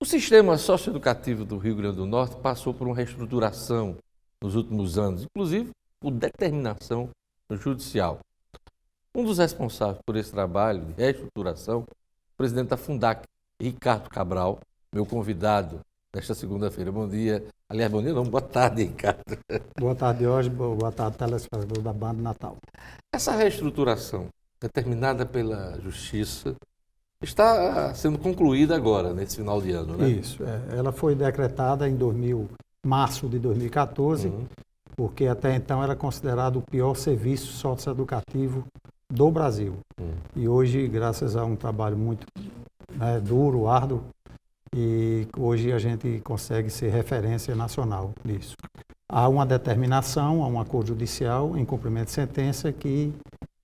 O sistema socioeducativo do Rio Grande do Norte passou por uma reestruturação nos últimos anos, inclusive por determinação judicial. Um dos responsáveis por esse trabalho de reestruturação, o presidente da Fundac, Ricardo Cabral, meu convidado nesta segunda-feira. Bom dia. Aliás, bom dia não, boa tarde, Ricardo. Boa tarde, hoje. Boa tarde, telespectador da Banda Natal. Essa reestruturação, determinada pela Justiça, está sendo concluída agora, nesse final de ano, né? Isso. Ela foi decretada em março de 2014, porque até então era considerado o pior serviço socioeducativo do Brasil. E hoje, graças a um trabalho muito duro, árduo, e hoje a gente consegue ser referência nacional nisso. Há uma determinação, há um acordo judicial em cumprimento de sentença que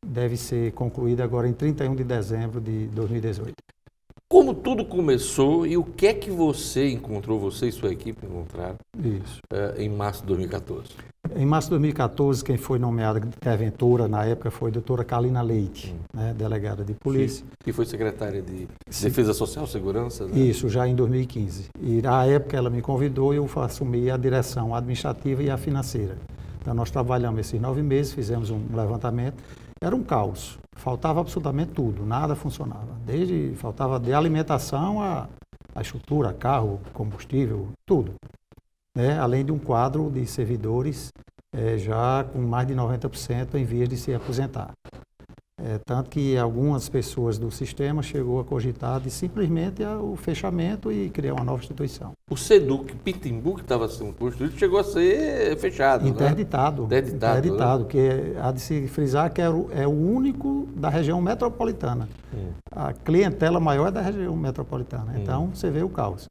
deve ser concluída agora em 31 de dezembro de 2018. Como tudo começou e o que é que você e sua equipe encontraram em março de 2014? Em março de 2014, quem foi nomeada interventora na época foi a doutora Kalina Leite, delegada de polícia. Que foi secretária de Defesa Social e Segurança, né? Isso, já em 2015. E na época ela me convidou e eu assumi a direção administrativa e a financeira. Então nós trabalhamos esses 9 meses, fizemos um levantamento. Era um caos, faltava absolutamente tudo, nada funcionava. Faltava de alimentação a estrutura, carro, combustível, tudo. Além de um quadro de servidores já com mais de 90% em vias de se aposentar. Tanto que algumas pessoas do sistema chegou a cogitar de simplesmente o fechamento e criar uma nova instituição. O SEDUC Pitimbu, que estava sendo construído, chegou a ser fechado. Interditado. Né? Interditado, né? Que há de se frisar que é o único da região metropolitana. A clientela maior é da região metropolitana. Então, você vê o caos.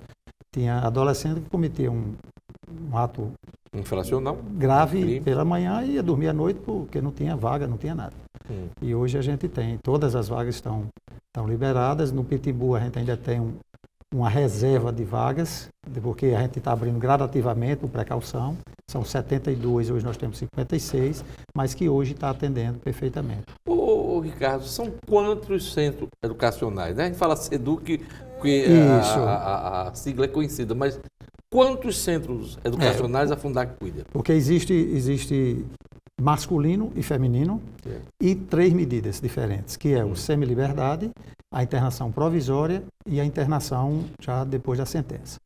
Tinha adolescente que cometia um ato infracional grave pela manhã e ia dormir à noite porque não tinha vaga, não tinha nada. E hoje a gente tem, todas as vagas estão liberadas. No Pitimbu a gente ainda tem uma reserva de vagas, porque a gente está abrindo gradativamente por precaução. São 72, hoje nós temos 56, mas que hoje está atendendo perfeitamente. Ô, Ricardo, são quantos centros educacionais? Né? A gente fala SEDUC, que a sigla é conhecida, mas quantos centros educacionais a Fundac cuida? Porque existe masculino e feminino e 3 medidas diferentes, que é o semi-liberdade, a internação provisória e a internação já depois da sentença.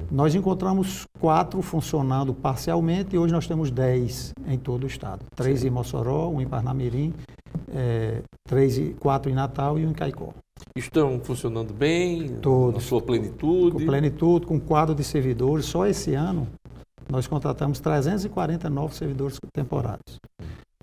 Nós encontramos 4 funcionando parcialmente e hoje nós temos 10 em todo o estado. 3 em Mossoró, 1 em Parnamirim, 4 em Natal e 1 em Caicó. Estão funcionando bem? Todos. Na sua plenitude? Com plenitude, com quadro de servidores. Só esse ano nós contratamos 340 novos servidores temporários.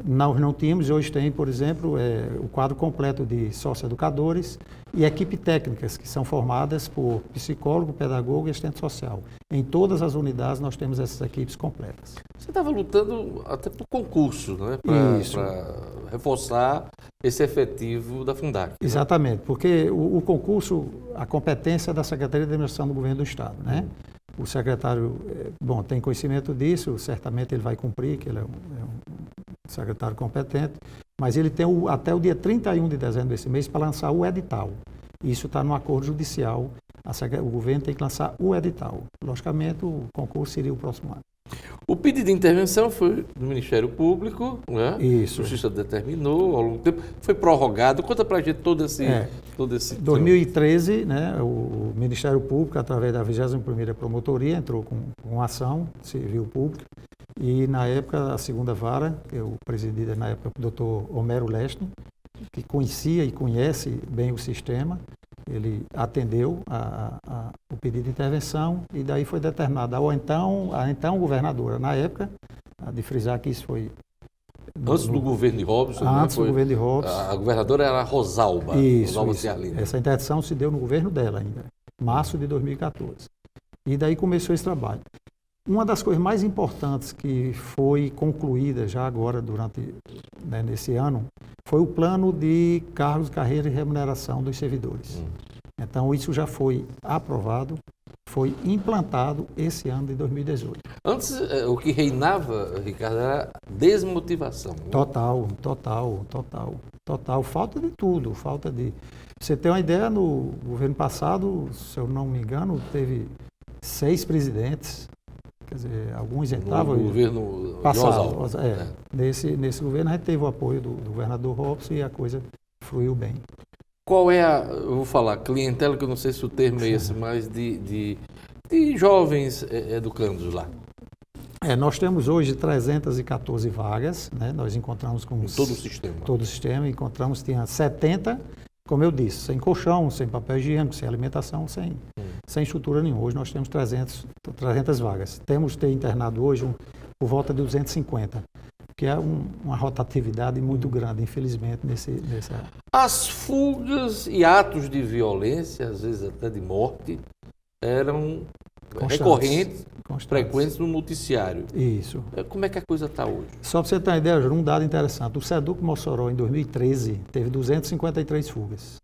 Nós não tínhamos, hoje tem, por exemplo, o quadro completo de socioeducadores e equipe técnicas, que são formadas por psicólogo, pedagogo e assistente social. Em todas as unidades nós temos essas equipes completas. Você estava lutando até por concurso, né? Para reforçar esse efetivo da Fundac. Né? Exatamente, porque o concurso, a competência é da Secretaria de Administração do Governo do Estado, né? O secretário, tem conhecimento disso, certamente ele vai cumprir, que ele é um secretário competente, mas ele tem até o dia 31 de dezembro desse mês para lançar o edital. Isso está no acordo judicial, o governo tem que lançar o edital. Logicamente, o concurso seria o próximo ano. O pedido de intervenção foi do Ministério Público, né? Isso. A Justiça determinou ao longo do tempo, foi prorrogado. Conta pra gente todo esse 2013, né, o Ministério Público, através da 21ª Promotoria, entrou com ação civil pública e, na época, a segunda vara, que eu presidida na época o doutor Homero Leste, que conhecia e conhece bem o sistema, ele atendeu o pedido de intervenção e daí foi determinada a então governadora, na época, de frisar que isso foi... Antes do governo de Robson. Antes do governo de Robson. A governadora era Rosalba. Rosalba Ciarline. Essa interdição se deu no governo dela ainda, março de 2014. E daí começou esse trabalho. Uma das coisas mais importantes que foi concluída já agora, nesse ano, foi o plano de cargos, carreira e remuneração dos servidores. Então, isso já foi aprovado, foi implantado esse ano de 2018. Antes, o que reinava, Ricardo, era desmotivação. Né? Total. Falta de tudo, falta de... Você tem uma ideia, no governo passado, se eu não me engano, teve 6 presidentes, quer dizer, alguns entravam... No governo passado. Nesse governo a gente teve o apoio do governador Robson e a coisa fluiu bem. Qual é eu vou falar, clientela, que eu não sei se o termo é esse, mas de jovens educandos lá? Nós temos hoje 314 vagas, né? Nós encontramos com... Todo o sistema. Todo o sistema, encontramos, tinha 70, como eu disse, sem colchão, sem papel higiênico, sem alimentação, sem estrutura nenhuma. Hoje nós temos 300 vagas. Temos ter internado hoje por volta de 250, que é uma rotatividade muito grande, infelizmente, nessa... As fugas e atos de violência, às vezes até de morte, eram recorrentes, frequentes no noticiário. Isso. Como é que a coisa está hoje? Só para você ter uma ideia, um dado interessante. O SEDUC Mossoró, em 2013, teve 253 fugas.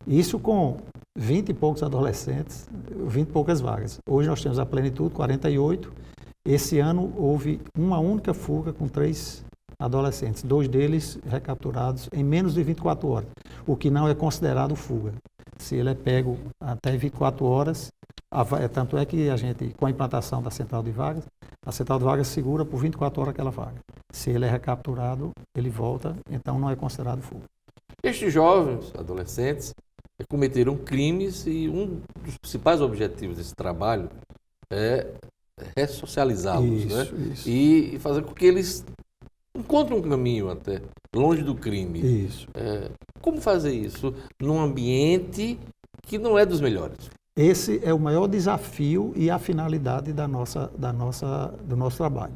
Isso com 20 e poucos adolescentes, 20 e poucas vagas. Hoje nós temos a plenitude, 48. Esse ano houve uma única fuga com 3 adolescentes, 2 deles recapturados em menos de 24 horas, o que não é considerado fuga. Se ele é pego até 24 horas, tanto é que a gente, com a implantação da central de vagas, a central de vagas segura por 24 horas aquela vaga. Se ele é recapturado, ele volta, então não é considerado fuga. Estes jovens, adolescentes, cometeram crimes e um dos principais objetivos desse trabalho é ressocializá-los, né? Isso. E fazer com que eles encontrem um caminho até longe do crime. Isso. Como fazer isso num ambiente que não é dos melhores? Esse é o maior desafio e a finalidade do nosso trabalho.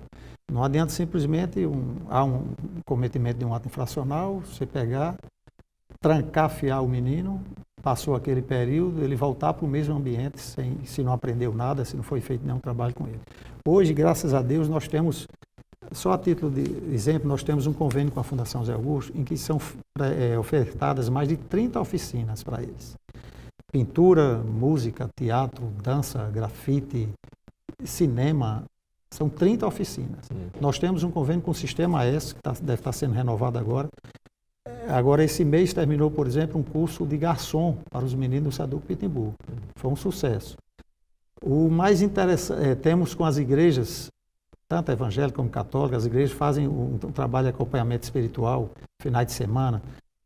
Não adianta simplesmente há um cometimento de um ato infracional, você pegar, trancafiar o menino, passou aquele período, ele voltar para o mesmo ambiente se não aprendeu nada, se não foi feito nenhum trabalho com ele. Hoje, graças a Deus, nós temos, só a título de exemplo, nós temos um convênio com a Fundação Zé Augusto, em que são ofertadas mais de 30 oficinas para eles. Pintura, música, teatro, dança, grafite, cinema, são 30 oficinas. Nós temos um convênio com o Sistema S, que deve estar sendo renovado agora. Agora, esse mês terminou, por exemplo, um curso de garçom para os meninos do SEDUC Pitimbu. Foi um sucesso. O mais interessante, temos com as igrejas, tanto evangélicas como católicas, as igrejas fazem um trabalho de acompanhamento espiritual, finais de semana,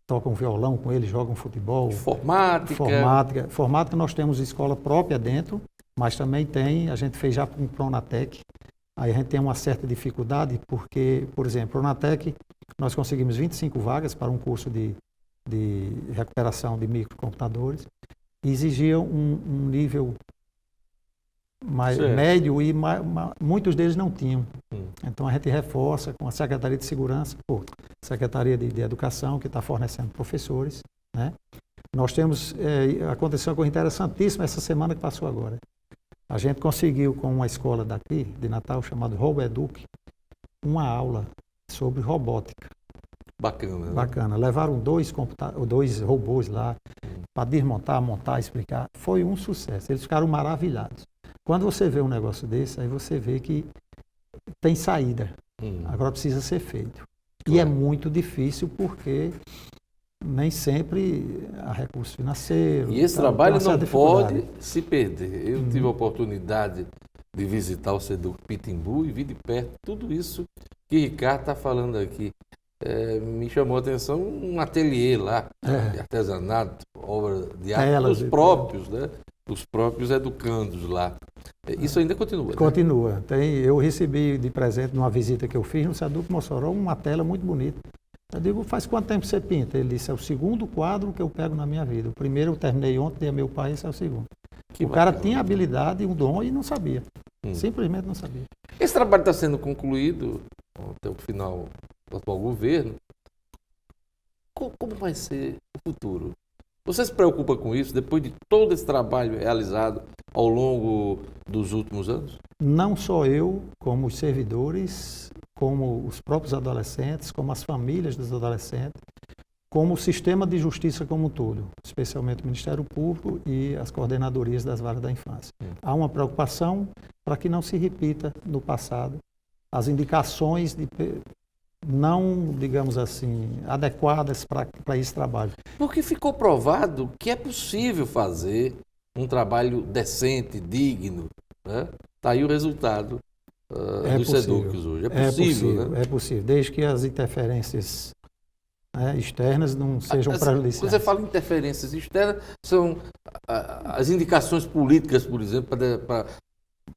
tocam violão com eles, jogam futebol. Informática, nós temos escola própria dentro, mas também a gente fez já com o Pronatec. Aí a gente tem uma certa dificuldade, porque, por exemplo, Pronatec, nós conseguimos 25 vagas para um curso de recuperação de microcomputadores, e exigiam um nível mais médio e muitos deles não tinham. Então a gente reforça com a Secretaria de Segurança, Secretaria de Educação, que está fornecendo professores, né? Nós temos, aconteceu uma coisa interessantíssima essa semana que passou agora. A gente conseguiu, com uma escola daqui, de Natal, chamada RoboEduc, uma aula sobre robótica. Bacana. Bacana. Levaram 2 robôs lá para desmontar, montar, explicar. Foi um sucesso. Eles ficaram maravilhados. Quando você vê um negócio desse, aí você vê que tem saída. Agora precisa ser feito. E é muito difícil porque nem sempre há recurso financeiro. E esse trabalho não pode se perder. Eu tive a oportunidade de visitar o SEDUC Pitimbu e vi de perto tudo isso que Ricardo está falando aqui. Me chamou a atenção um ateliê lá, de artesanato, obra de arte dos próprios, né? Os próprios educandos lá. Isso ainda continua? Continua. Eu recebi de presente, numa visita que eu fiz no SEDUC Mossoró, uma tela muito bonita. Eu digo, faz quanto tempo você pinta? Ele disse, é o segundo quadro que eu pego na minha vida. O primeiro eu terminei ontem, dei a meu pai, esse é o segundo. O cara tinha habilidade, um dom e não sabia. Simplesmente não sabia. Esse trabalho está sendo concluído até o final do atual governo. Como vai ser o futuro? Você se preocupa com isso depois de todo esse trabalho realizado ao longo dos últimos anos? Não só eu, como os servidores, como os próprios adolescentes, como as famílias dos adolescentes. como o sistema de justiça como um todo, especialmente o Ministério Público e as coordenadorias das varas da infância. Há uma preocupação para que não se repita no passado as indicações não, digamos assim, adequadas para esse trabalho. Porque ficou provado que é possível fazer um trabalho decente, digno, né? Está aí o resultado dos SEDUCs hoje. É possível, né? É possível, desde que as interferências externas não sejam prejudiciais. Quando você fala em interferências externas, são as indicações políticas, por exemplo,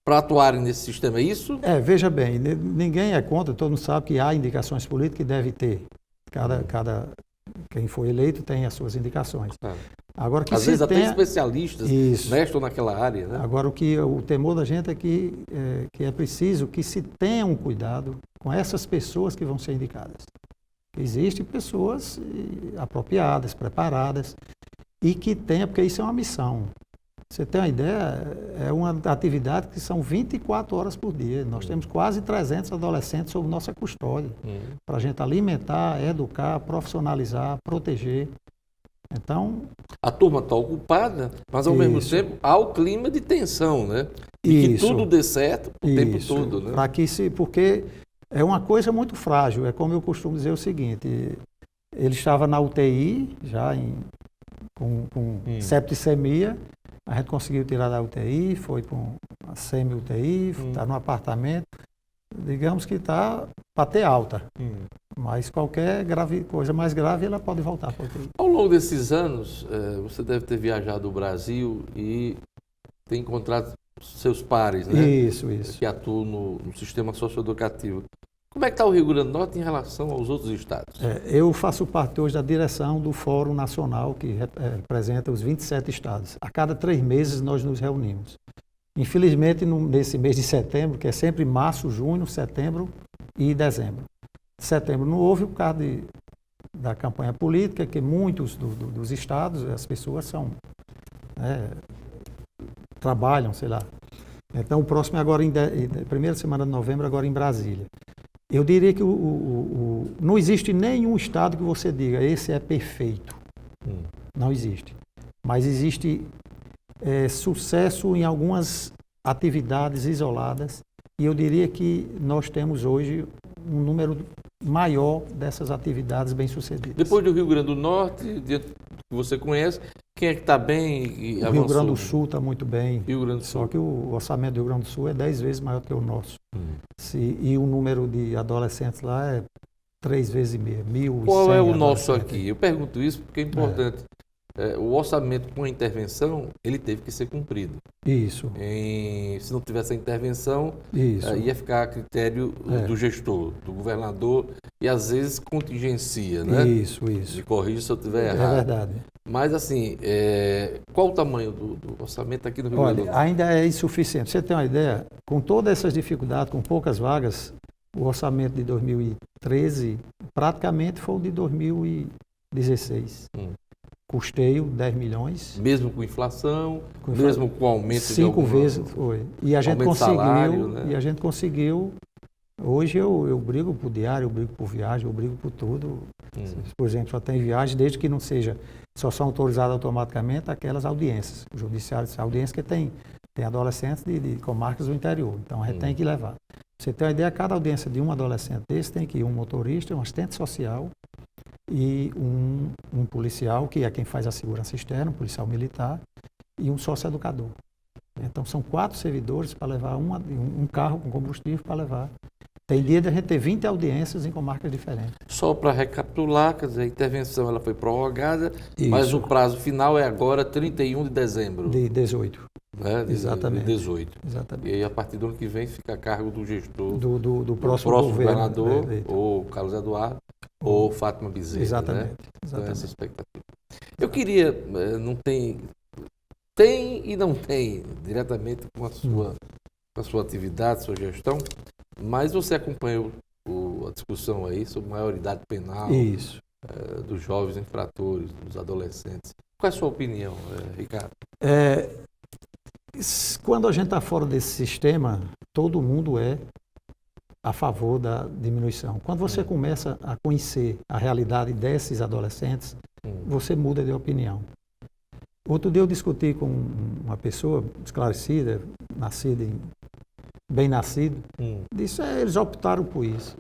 para atuarem nesse sistema, é isso? Veja bem, ninguém é contra, todo mundo sabe que há indicações políticas que deve ter. Quem foi eleito tem as suas indicações. Agora, que às vezes até especialistas estão naquela área. Né? Agora, o temor da gente é que é preciso que se tenha um cuidado com essas pessoas que vão ser indicadas. Existem pessoas apropriadas, preparadas, e que tenha, porque isso é uma missão. Você tem uma ideia, é uma atividade que são 24 horas por dia. Nós temos quase 300 adolescentes sob nossa custódia, para a gente alimentar, educar, profissionalizar, proteger. Então, a turma está ocupada, mas ao mesmo tempo há o clima de tensão, né? E que tudo dê certo o tempo todo, né? Porque é uma coisa muito frágil. É como eu costumo dizer o seguinte: ele estava na UTI, já com septicemia, a gente conseguiu tirar da UTI, foi para uma semi-UTI, está no apartamento. Digamos que está para ter alta, mas qualquer coisa mais grave, ela pode voltar para a UTI. Ao longo desses anos, você deve ter viajado o Brasil e ter encontrado seus pares, né? Isso. Que atuam no sistema socioeducativo. Como é que está o Rio Grande do Norte em relação aos outros estados? Eu faço parte hoje da direção do Fórum Nacional, que representa os 27 estados. A cada 3 meses nós nos reunimos. Infelizmente, nesse mês de setembro, que é sempre março, junho, setembro e dezembro. Setembro não houve por causa da campanha política, que muitos dos estados, as pessoas trabalham, sei lá. Então, o próximo é agora, primeira semana de novembro, agora em Brasília. Eu diria que não existe nenhum estado que você diga, esse é perfeito. Não existe. Mas existe sucesso em algumas atividades isoladas, e eu diria que nós temos hoje um número maior dessas atividades bem-sucedidas. Depois do Rio Grande do Norte, que você conhece, quem é que está bem e avançou? O Rio Grande do Sul está muito bem, Rio Grande do Sul. Só que o orçamento do Rio Grande do Sul é 10 vezes maior que o nosso. E o número de adolescentes lá é 3 vezes e meia, 1.100. Qual é o nosso aqui? Eu pergunto isso porque é importante. O orçamento com a intervenção, ele teve que ser cumprido. Isso. Se não tivesse a intervenção, ia ficar a critério do gestor, do governador, e às vezes contingencia, né? Isso. Me corrija se eu estiver errado. É verdade. Mas assim, qual o tamanho do orçamento aqui no Rio Grande do Norte? Ainda é insuficiente. Você tem uma ideia? Com todas essas dificuldades, com poucas vagas, o orçamento de 2013 praticamente foi o de 2016. Custeio 10 milhões. Mesmo com inflação, mesmo com aumento 5 vezes foi. E a gente conseguiu, salário, né? E a gente conseguiu. Hoje eu brigo por diário, eu brigo por viagem, eu brigo por tudo. Por exemplo, só tem viagem desde que não seja, só são autorizadas automaticamente aquelas audiências, o judiciário de audiência que tem adolescentes de comarcas do interior. Então a gente tem que levar. Você tem uma ideia, cada audiência de um adolescente desse tem que ir um motorista, um assistente social e um policial, que é quem faz a segurança externa, um policial militar, e um sócio-educador. Então, são 4 servidores para levar um carro com combustível para levar. Tem dia de a gente ter 20 audiências em comarcas diferentes. Só para recapitular, quer dizer, a intervenção ela foi prorrogada, mas o prazo final é agora 31 de dezembro. De 18. Né? Exatamente. De 18. Exatamente. E aí, a partir do ano que vem, fica a cargo do gestor, do próximo governador, ou Carlos Eduardo, ou Fátima Bezerra. Exatamente. Né? Exatamente. Então, essa expectativa. Eu queria, não tem e não tem, diretamente com a sua atividade, sua gestão, mas você acompanhou a discussão aí sobre maioridade penal dos jovens infratores, dos adolescentes. Qual é a sua opinião, Ricardo? Quando a gente está fora desse sistema, todo mundo é a favor da diminuição. Quando você começa a conhecer a realidade desses adolescentes, você muda de opinião. Outro dia eu discuti com uma pessoa esclarecida, bem nascido, disse, eles optaram por isso.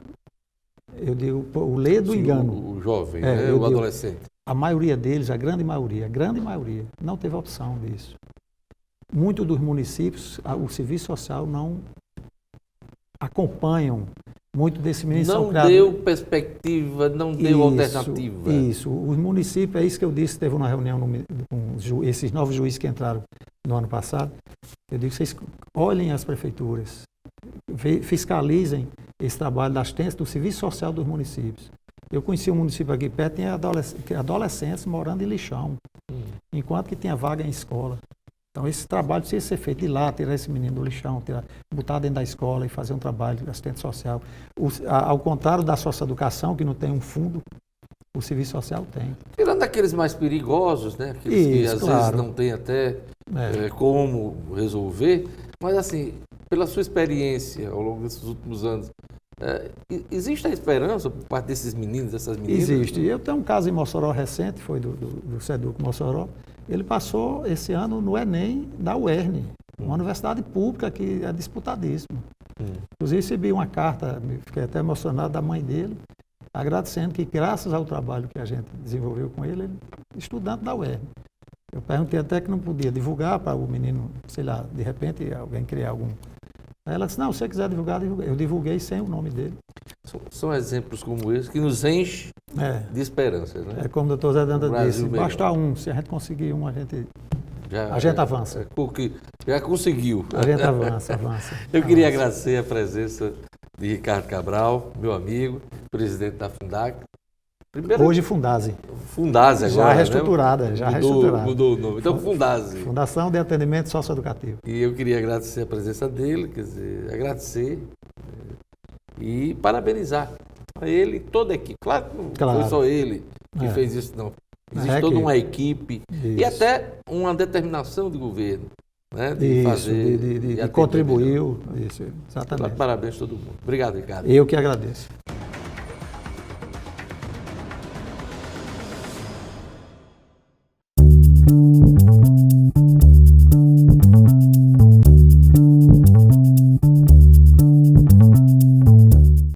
Eu digo, o lê do engano. O jovem, né? O adolescente. A maioria deles, a grande maioria, não teve opção disso. Muitos dos municípios, o serviço social não acompanham muito desse menino. Não deu perspectiva, não deu alternativa. Isso. Os municípios, é isso que eu disse, teve uma reunião com esses novos juízes que entraram no ano passado. Eu digo que vocês olhem as prefeituras, fiscalizem esse trabalho da assistência do serviço social dos municípios. Eu conheci um município aqui perto, tinha adolescentes morando em lixão, enquanto que tinha vaga em escola. Então, esse trabalho precisa ser feito de lá, tirar esse menino do lixão, botar dentro da escola e fazer um trabalho de assistente social. Ao contrário da socioeducação, que não tem um fundo, o serviço social tem. Tirando aqueles mais perigosos, né? Aqueles que às vezes não tem até como resolver, mas assim, pela sua experiência ao longo desses últimos anos, existe a esperança por parte desses meninos, dessas meninas? Existe. Eu tenho um caso em Mossoró recente, foi do SEDUC Mossoró. Ele passou esse ano no Enem da UERN, uma universidade pública que é disputadíssima. Inclusive recebi uma carta, fiquei até emocionado, da mãe dele, agradecendo que graças ao trabalho que a gente desenvolveu com ele, estudante da UERN. Eu perguntei até que não podia divulgar para o menino, sei lá, de repente alguém criar algum. Aí ela disse, não, se você quiser divulgar, eu divulguei sem o nome dele. São exemplos como esse que nos enchem de esperança, né? É como o doutor Zé Danda disse, basta um, se a gente conseguir um, a gente avança. Porque já conseguiu. A gente avança. Eu queria agradecer a presença de Ricardo Cabral, meu amigo, presidente da Fundac. Hoje Fundase. Fundase agora, já reestruturada, né? Mudou o nome. Então, Fundase. Fundação de Atendimento Socioeducativo. E eu queria agradecer a presença dele, quer dizer, agradecer e parabenizar a ele e toda a equipe. Claro que não foi só ele que fez isso, não. Existe toda uma equipe e até uma determinação do governo, né, de fazer. De contribuiu. Isso, exatamente. Parabéns a todo mundo. Obrigado, Ricardo. Eu que agradeço.